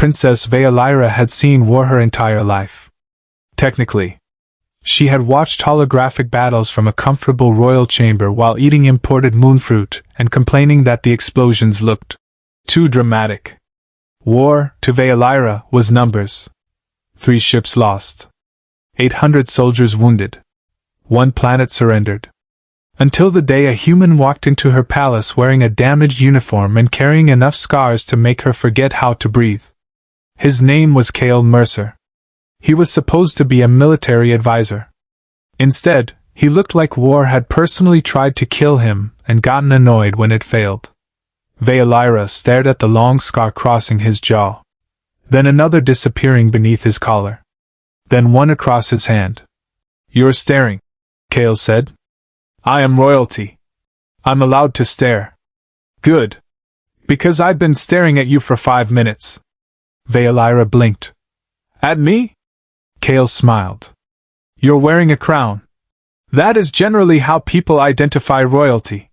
Princess Vaelira had seen war her entire life. Technically, she had watched holographic battles from a comfortable royal chamber while eating imported moonfruit and complaining that the explosions looked too dramatic. War, to Vaelira, was numbers. 3 ships lost. 800 soldiers wounded. 1 planet surrendered. Until the day a human walked into her palace wearing a damaged uniform and carrying enough scars to make her forget how to breathe. His name was Kael Mercer. He was supposed to be a military advisor. Instead, he looked like war had personally tried to kill him and gotten annoyed when it failed. Vaelira stared at the long scar crossing his jaw. Then another disappearing beneath his collar. Then one across his hand. "You're staring," Kael said. "I am royalty. I'm allowed to stare." "Good. Because I've been staring at you for 5 minutes." Vaelira blinked. "At me?" Kael smiled. "You're wearing a crown. That is generally how people identify royalty.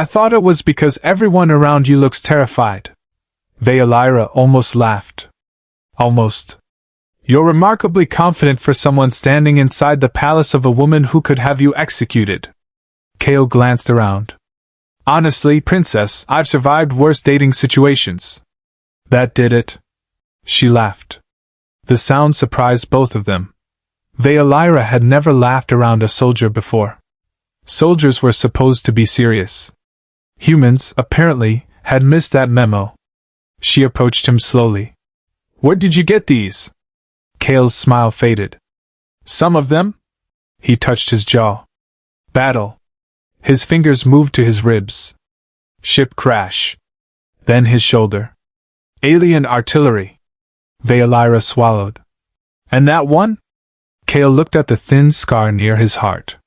I thought it was because everyone around you looks terrified." Vaelira almost laughed. "Almost. You're remarkably confident for someone standing inside the palace of a woman who could have you executed." Kael glanced around. "Honestly, Princess, I've survived worse dating situations." "That did it?" She laughed. The sound surprised both of them. Vaelira had never laughed around a soldier before. Soldiers were supposed to be serious. Humans, apparently, had missed that memo. She approached him slowly. "Where did you get these?" Kael's smile faded. "Some of them?" He touched his jaw. "Battle." His fingers moved to his ribs. "Ship crash." Then his shoulder. "Alien artillery." Vaelira swallowed. "And that one?" Kael looked at the thin scar near his heart.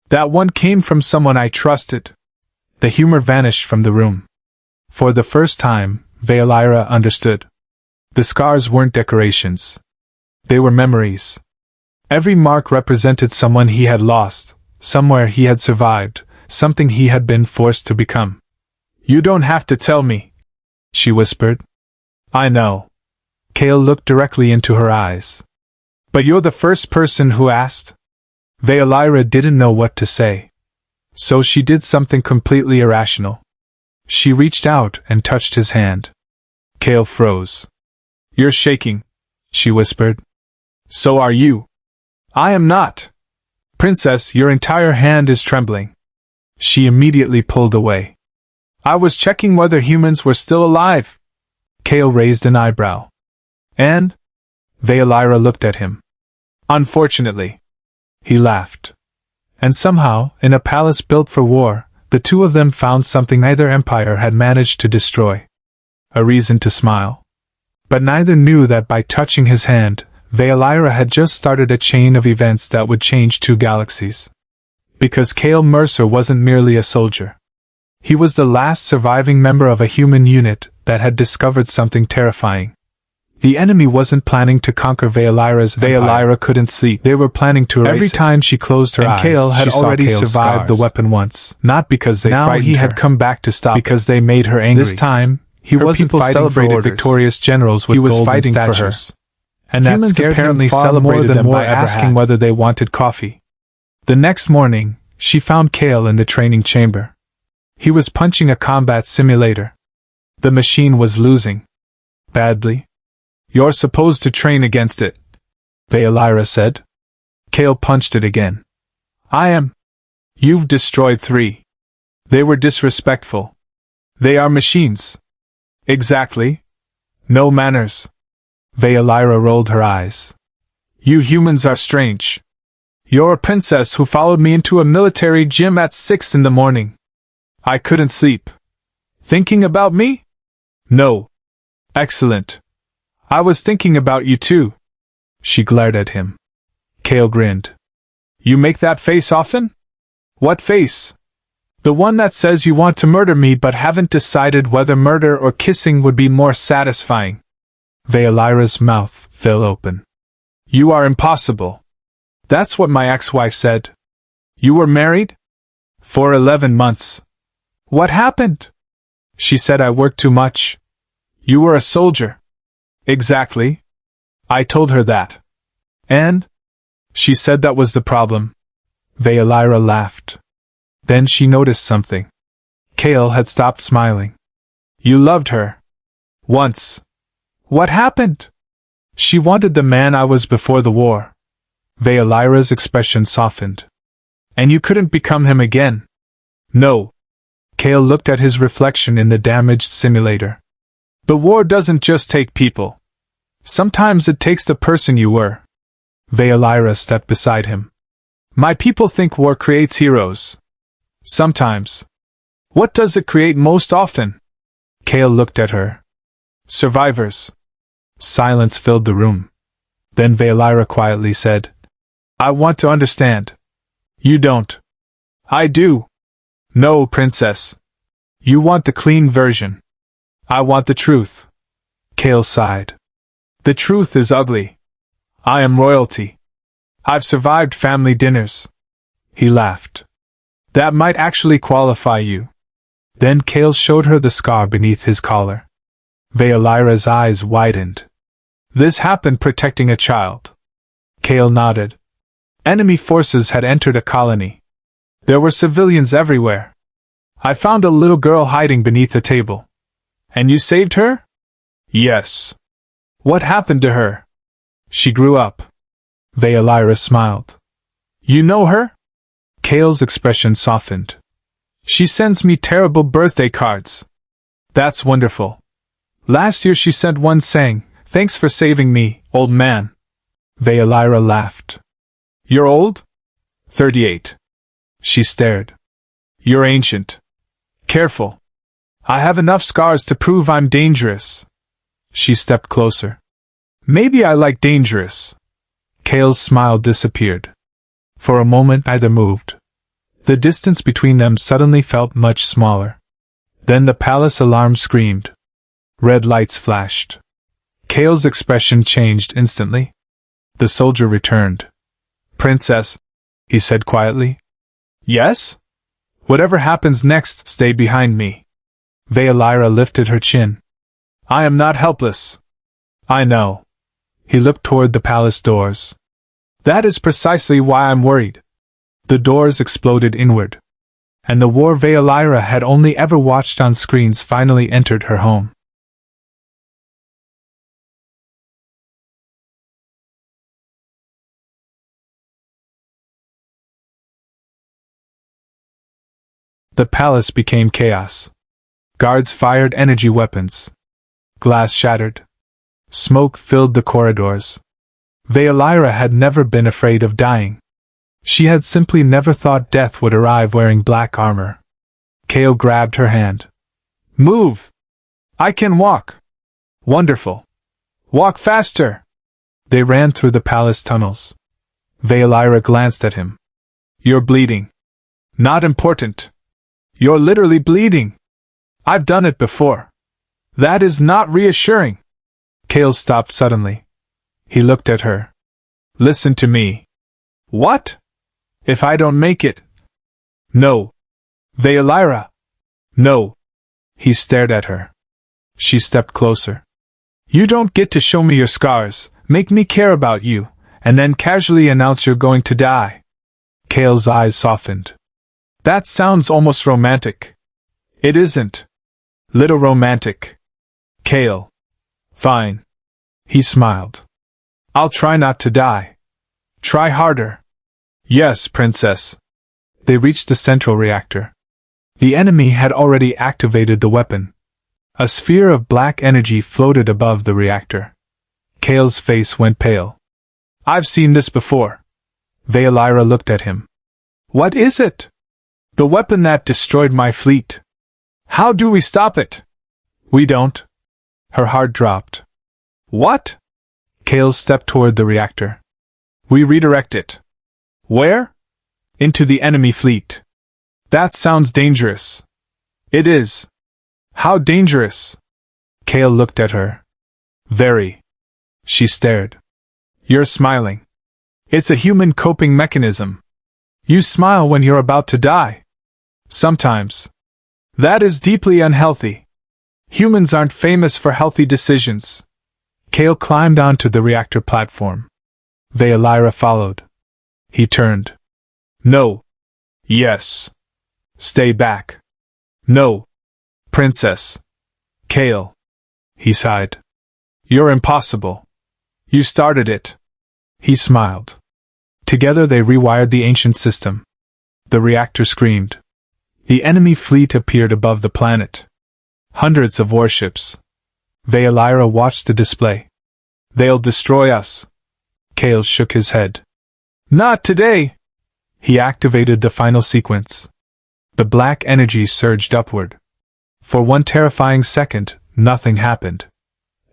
"That one came from someone I trusted." The humor vanished from the room. For the first time, Vaelira understood. The scars weren't decorations. They were memories. Every mark represented someone he had lost, somewhere he had survived, something he had been forced to become. "You don't have to tell me," she whispered. "I know." Kael looked directly into her eyes. "But you're the first person who asked." Vaelira didn't know what to say. So she did something completely irrational. She reached out and touched his hand. Kael froze. "You're shaking," she whispered. "So are you." "I am not." "Princess, your entire hand is trembling." She immediately pulled away. "I was checking whether humans were still alive." Kael raised an eyebrow. "And?" Vaelira looked at him. "Unfortunately." He laughed. And somehow, in a palace built for war, the two of them found something neither empire had managed to destroy. A reason to smile. But neither knew that by touching his hand, Vaelira had just started a chain of events that would change 2 galaxies. Because Kael Mercer wasn't merely a soldier. He was the last surviving member of a human unit that had discovered something terrifying. The enemy wasn't planning to conquer Vaelira's empire. Vaelira couldn't sleep. They were planning to erase Every time she closed her eyes, Kael had already Kael's survived scars. the weapon once. Not because they now frightened he her. had come back to stop because they made her angry. This time, he her wasn't people fighting celebrated for orders. victorious generals with He was golden fighting statues. for her. And that Humans scared apparently him far celebrated more than them war by ever asking had. whether they wanted coffee. The next morning, she found Kael in the training chamber. He was punching a combat simulator. The machine was losing. Badly. "You're supposed to train against it," Vaelira said. Kael punched it again. "I am." "You've destroyed 3. They were disrespectful. They are machines." "Exactly. No manners." Vaelira rolled her eyes. "You humans are strange. You're a princess who followed me into a military gym at 6 in the morning. I couldn't sleep. Thinking about me? No. Excellent. I was thinking about you too." She glared at him. Kael grinned. "You make that face often?" "What face?" "The one that says you want to murder me but haven't decided whether murder or kissing would be more satisfying." Vaelira's mouth fell open. "You are impossible." "That's what my ex-wife said." "You were married?" "For 11 months." "What happened?" "She said I worked too much." "You were a soldier." Exactly. I told her that. And? She said that was the problem. Vaelira laughed. Then she noticed something. Kael had stopped smiling. You loved her. Once. What happened? She wanted the man I was before the war. Vaelira's expression softened. And you couldn't become him again? No. Kael looked at his reflection in the damaged simulator. The war doesn't just take people. Sometimes it takes the person you were. Vaelira stepped beside him. My people think war creates heroes. Sometimes. What does it create most often? Kael looked at her. Survivors. Silence filled the room. Then Vaelira quietly said, I want to understand. You don't. I do. No, princess. You want the clean version. I want the truth. Kael sighed. The truth is ugly. I am royalty. I've survived family dinners. He laughed. That might actually qualify you. Then Kael showed her the scar beneath his collar. Vaelira's eyes widened. This happened protecting a child. Kael nodded. Enemy forces had entered a colony. There were civilians everywhere. I found a little girl hiding beneath a table. And you saved her? Yes. What happened to her? She grew up. Vaelira smiled. You know her? Kael's expression softened. She sends me terrible birthday cards. That's wonderful. Last year she sent one saying, Thanks for saving me, old man. Vaelira laughed. You're old? 38. She stared. You're ancient. Careful. I have enough scars to prove I'm dangerous. She stepped closer. Maybe I like dangerous. Kael's smile disappeared. For a moment neither moved. The distance between them suddenly felt much smaller. Then the palace alarm screamed. Red lights flashed. Kael's expression changed instantly. The soldier returned. Princess, he said quietly. Yes? Whatever happens next, stay behind me. Vaelira lifted her chin. I am not helpless. I know. He looked toward the palace doors. That is precisely why I'm worried. The doors exploded inward. And the war Vaelira had only ever watched on screens finally entered her home. The palace became chaos. Guards fired energy weapons. Glass shattered. Smoke filled the corridors. Vaelira had never been afraid of dying. She had simply never thought death would arrive wearing black armor. Kael grabbed her hand. Move! I can walk! Wonderful! Walk faster! They ran through the palace tunnels. Vaelira glanced at him. You're bleeding. Not important. You're literally bleeding. I've done it before. That is not reassuring. Kael stopped suddenly. He looked at her. Listen to me. What? If I don't make it? No. Vaelira. No. He stared at her. She stepped closer. You don't get to show me your scars, make me care about you, and then casually announce you're going to die. Kael's eyes softened. That sounds almost romantic. It isn't. Little romantic. Kael. Fine. He smiled. I'll try not to die. Try harder. Yes, princess. They reached the central reactor. The enemy had already activated the weapon. A sphere of black energy floated above the reactor. Kael's face went pale. I've seen this before. Vaelira looked at him. What is it? The weapon that destroyed my fleet. How do we stop it? We don't. Her heart dropped. What? Kael stepped toward the reactor. We redirect it. Where? Into the enemy fleet. That sounds dangerous. It is. How dangerous? Kael looked at her. Very. She stared. You're smiling. It's a human coping mechanism. You smile when you're about to die. Sometimes. That is deeply unhealthy. Humans aren't famous for healthy decisions. Kael climbed onto the reactor platform. Vaelira followed. He turned. No. Yes. Stay back. No. Princess. Kael. He sighed. You're impossible. You started it. He smiled. Together they rewired the ancient system. The reactor screamed. The enemy fleet appeared above the planet. Hundreds of warships. Vaelira watched the display. They'll destroy us. Kael shook his head. Not today! He activated the final sequence. The black energy surged upward. For one terrifying second, nothing happened.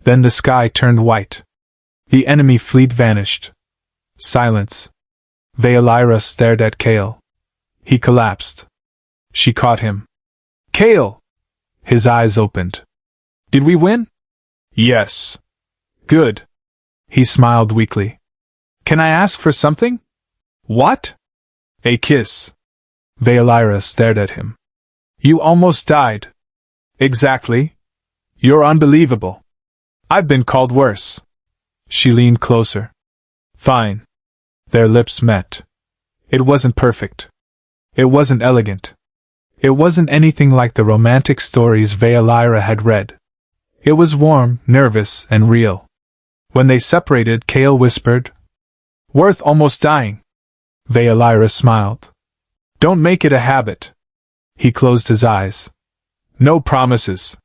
Then the sky turned white. The enemy fleet vanished. Silence. Vaelira stared at Kael. He collapsed. She caught him. Kael! His eyes opened. Did we win? Yes. Good. He smiled weakly. Can I ask for something? What? A kiss. Vaelira stared at him. You almost died. Exactly. You're unbelievable. I've been called worse. She leaned closer. Fine. Their lips met. It wasn't perfect. It wasn't elegant. It wasn't anything like the romantic stories Vaelira had read. It was warm, nervous, and real. When they separated, Kael whispered, Worth almost dying. Vaelira smiled. Don't make it a habit. He closed his eyes. No promises.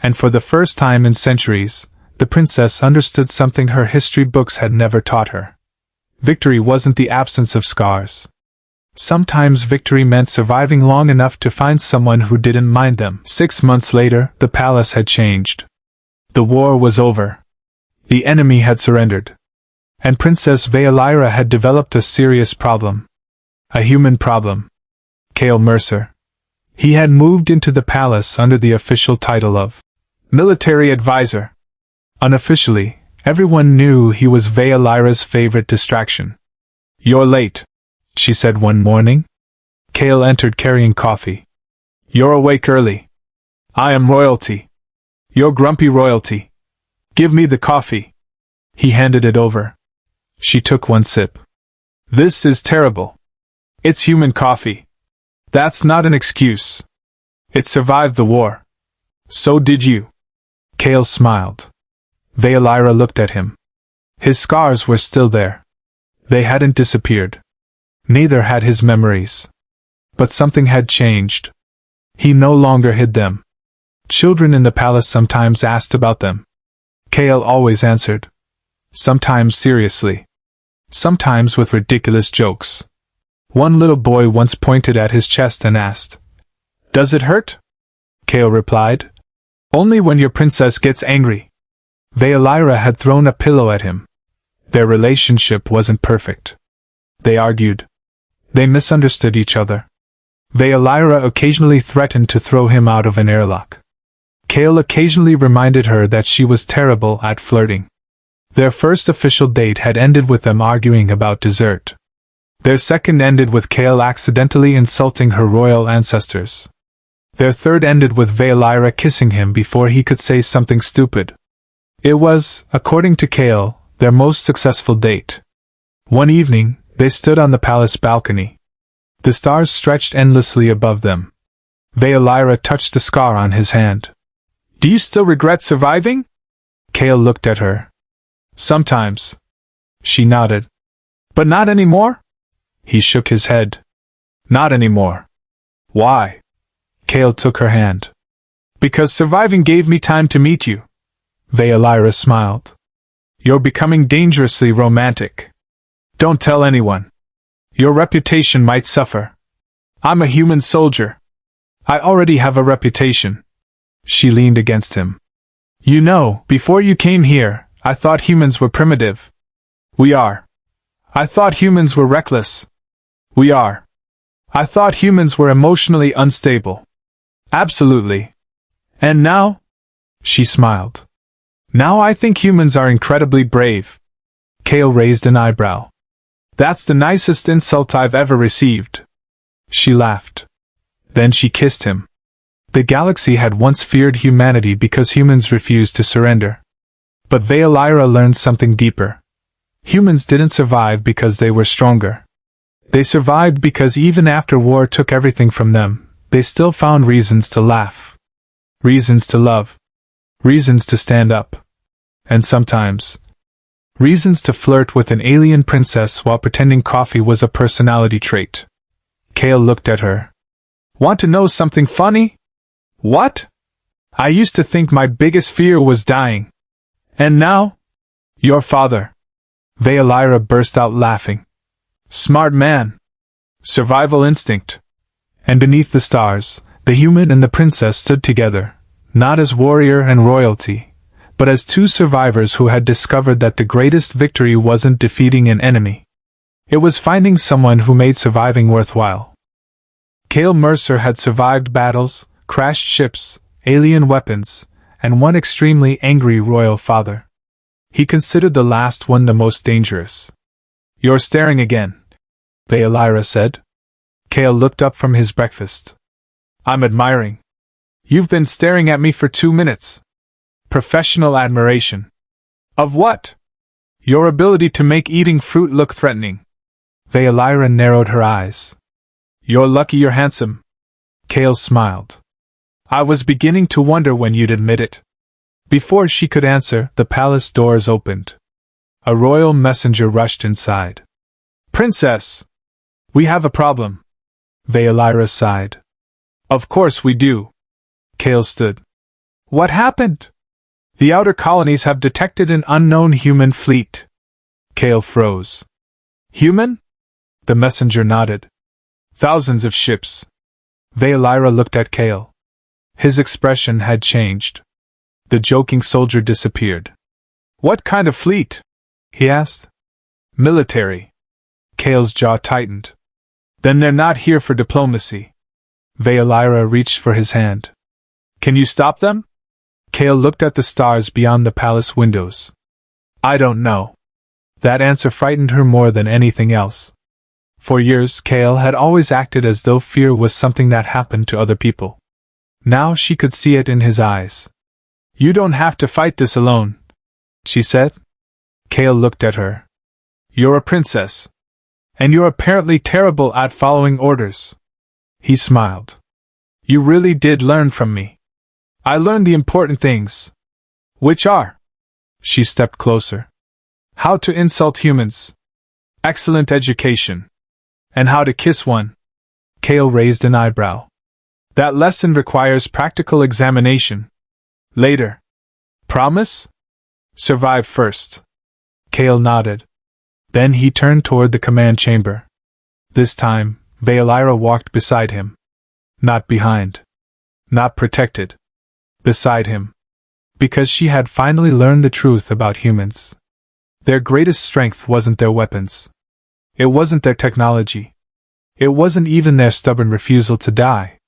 And for the first time in centuries, the princess understood something her history books had never taught her. Victory wasn't the absence of scars. Sometimes victory meant surviving long enough to find someone who didn't mind them. 6 months later, the palace had changed. The war was over. The enemy had surrendered. And Princess Vaelira had developed a serious problem. A human problem. Kael Mercer. He had moved into the palace under the official title of military advisor. Unofficially, everyone knew he was Vaelira's favorite distraction. You're late, she said one morning. Kael entered carrying coffee. You're awake early. I am royalty. You're grumpy royalty. Give me the coffee. He handed it over. She took one sip. This is terrible. It's human coffee. That's not an excuse. It survived the war. So did you. Kael smiled. Vaelira looked at him. His scars were still there. They hadn't disappeared. Neither had his memories. But something had changed. He no longer hid them. Children in the palace sometimes asked about them. Kael always answered. Sometimes seriously. Sometimes with ridiculous jokes. One little boy once pointed at his chest and asked, Does it hurt? Kael replied, Only when your princess gets angry. Vaelira had thrown a pillow at him. Their relationship wasn't perfect. They argued. They misunderstood each other. Vaelira occasionally threatened to throw him out of an airlock. Kael occasionally reminded her that she was terrible at flirting. Their first official date had ended with them arguing about dessert. Their second ended with Kael accidentally insulting her royal ancestors. Their third ended with Vaelira kissing him before he could say something stupid. It was, according to Kael, their most successful date. One evening, they stood on the palace balcony. The stars stretched endlessly above them. Vaelira touched the scar on his hand. Do you still regret surviving? Kael looked at her. Sometimes. She nodded. But not anymore? He shook his head. Not anymore. Why? Kael took her hand. Because surviving gave me time to meet you. Vaelira smiled. You're becoming dangerously romantic. Don't tell anyone. Your reputation might suffer. I'm a human soldier. I already have a reputation. She leaned against him. You know, before you came here, I thought humans were primitive. We are. I thought humans were reckless. We are. I thought humans were emotionally unstable. Absolutely. And now? She smiled. Now I think humans are incredibly brave. Kael raised an eyebrow. That's the nicest insult I've ever received. She laughed. Then she kissed him. The galaxy had once feared humanity because humans refused to surrender. But Vaelira learned something deeper. Humans didn't survive because they were stronger. They survived because even after war took everything from them, they still found reasons to laugh. Reasons to love. Reasons to stand up. And sometimes, reasons to flirt with an alien princess while pretending coffee was a personality trait. Kael looked at her. Want to know something funny? What? I used to think my biggest fear was dying. And now? Your father. Vaelira burst out laughing. Smart man. Survival instinct. And beneath the stars, the human and the princess stood together, not as warrior and royalty, but as two survivors who had discovered that the greatest victory wasn't defeating an enemy. It was finding someone who made surviving worthwhile. Kael Mercer had survived battles, crashed ships, alien weapons, and one extremely angry royal father. He considered the last one the most dangerous. You're staring again, Vaelira said. Kael looked up from his breakfast. I'm admiring. You've been staring at me for 2 minutes. Professional admiration. Of what? Your ability to make eating fruit look threatening. Vaelira narrowed her eyes. You're lucky you're handsome. Kael smiled. I was beginning to wonder when you'd admit it. Before she could answer, the palace doors opened. A royal messenger rushed inside. Princess! We have a problem. Vaelira sighed. Of course we do. Kael stood. What happened? The outer colonies have detected an unknown human fleet. Kael froze. Human? The messenger nodded. Thousands of ships. Vaelira looked at Kael. His expression had changed. The joking soldier disappeared. What kind of fleet? He asked. Military. Kael's jaw tightened. Then they're not here for diplomacy. Vaelira reached for his hand. Can you stop them? Kael looked at the stars beyond the palace windows. I don't know. That answer frightened her more than anything else. For years, Kael had always acted as though fear was something that happened to other people. Now she could see it in his eyes. You don't have to fight this alone, she said. Kael looked at her. You're a princess. And you're apparently terrible at following orders. He smiled. You really did learn from me. I learned the important things. Which are? She stepped closer. How to insult humans. Excellent education. And how to kiss one. Kael raised an eyebrow. That lesson requires practical examination. Later. Promise? Survive first. Kael nodded. Then he turned toward the command chamber. This time, Vaelira walked beside him. Not behind. Not protected. Beside him. Because she had finally learned the truth about humans. Their greatest strength wasn't their weapons. It wasn't their technology. It wasn't even their stubborn refusal to die.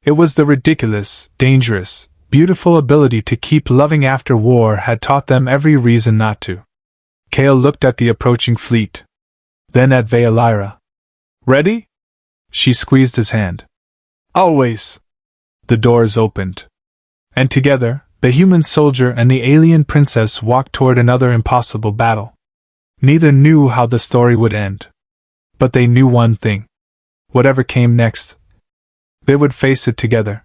It was the ridiculous, dangerous, beautiful ability to keep loving after war had taught them every reason not to. Kael looked at the approaching fleet. Then at Vaelira. Ready? She squeezed his hand. Always. The doors opened. And together, the human soldier and the alien princess walked toward another impossible battle. Neither knew how the story would end. But they knew one thing. Whatever came next, they would face it together.